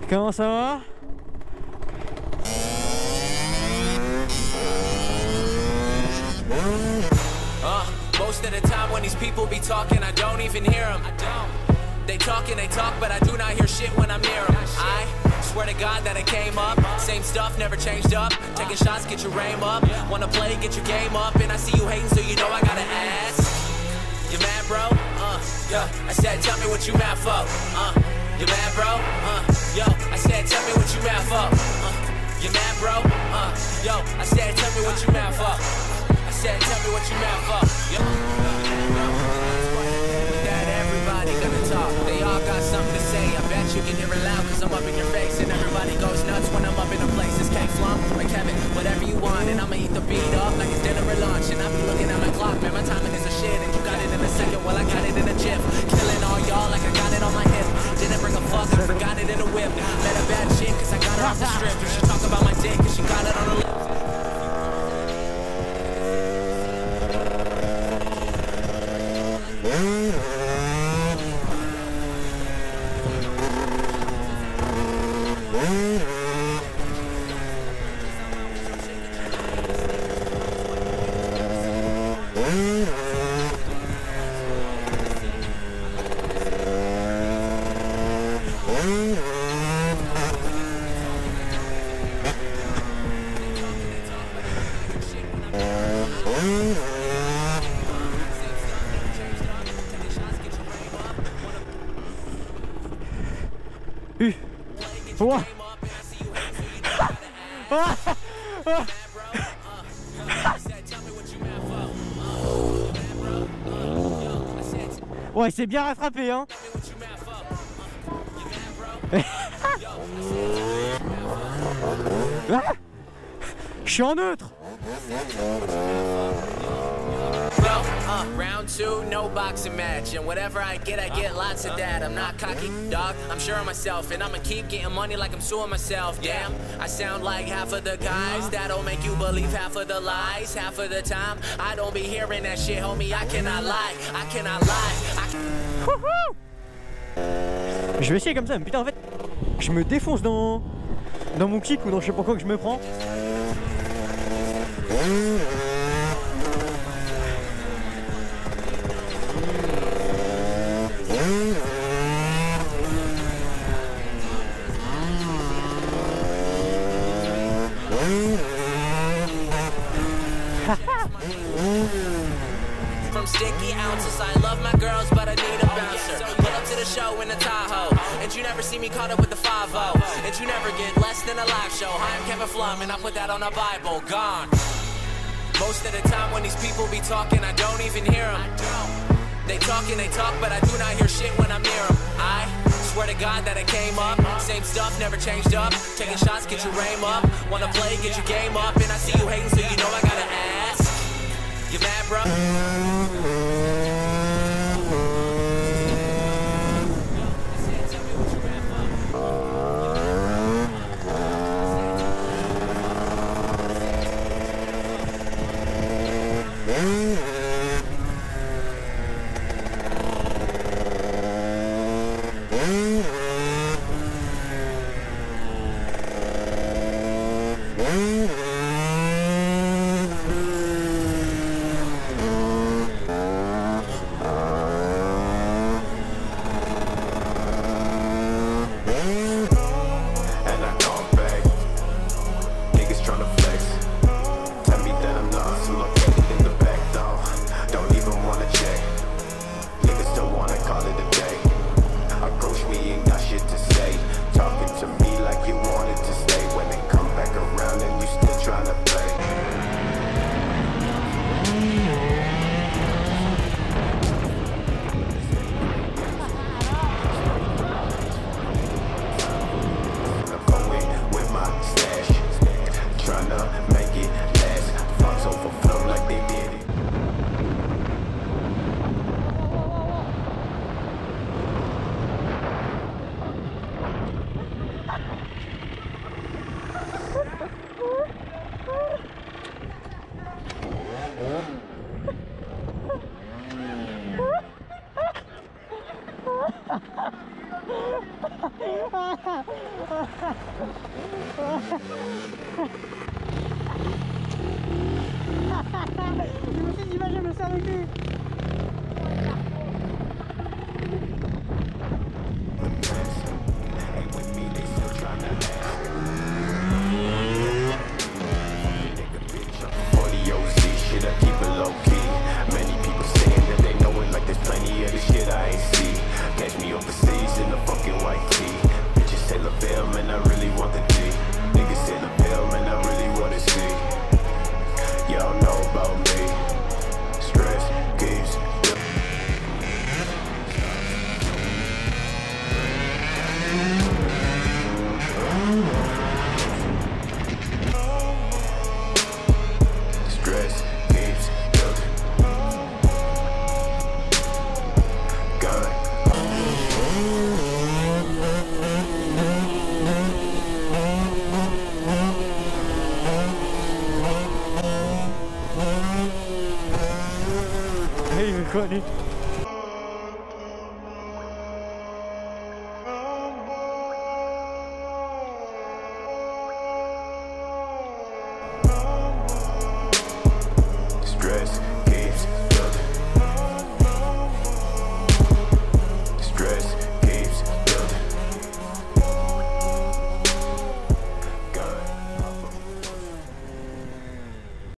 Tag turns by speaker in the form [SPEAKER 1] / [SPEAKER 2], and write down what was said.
[SPEAKER 1] Comment ça va?
[SPEAKER 2] Most of the time when these people be talking, I don't even hear them. They talk and they talk, but I do not hear shit when I'm near them. I swear to God that I came up, same stuff, never changed up. Taking shots, get your aim up. Wanna play, get your game up. And I see you hating, so you know I gotta ask. You mad, bro? Yeah. I said, tell me what you mad for. You mad, bro? Yo. I said, tell me what you mad for. You mad, bro? Yo. I said, tell me what you mad for. I said, tell me what you mad for. Yo. That everybody gonna talk. They all got something to say. I bet you can hear it loud, cause I'm up in your face. And everybody goes nuts when I'm up in a place. It's K Flum or Kevin, whatever you want. And I'ma eat the beat up like it's dinner or lunch. And I be looking at my clock, man, my timing is a shit. And you got it in a second, well I got it in a jiff. Killing all y'all like I got it on my hip. Didn't bring a fuck, I forgot it in a whip. Met a bad chick, cause I got her off the strip. And she talk about my dick, cause she got it on her lips.
[SPEAKER 1] Ouais, c'est bien rattrapé, hein. Ah, je suis en neutre.
[SPEAKER 2] Round two, no boxing match. And whatever I get lots of that. I'm not cocky, dog, I'm sure of myself. And I'ma keep getting money like I'm suing myself. Damn, I sound like half of the guys that'll make you believe half of the lies. Half of the time, I don't be hearing that shit, homie. I cannot lie, I cannot lie.
[SPEAKER 1] Je vais essayer comme ça, mais putain, en fait, je me défonce dans mon kick ou dans je sais pas quoi que je me prends.
[SPEAKER 2] From sticky ounces, I love my girls, but I need a bouncer. Pull up to the show in the Tahoe, and you never see me caught up with the 5-0. And you never get less than a live show. I'm Kevin Flum, and I put that on the Bible. Gone. Most of the time when these people be talking, I don't even hear them. They talk and they talk, but I do not hear shit when I'm near them. I swear to God that I came up, same stuff, never changed up. Taking shots, get your aim up. Wanna play, get your game up. And I see you hating, so you know I gotta ask. You mad, bro?
[SPEAKER 1] Cette image, je me sers avec lui. Hey, recording.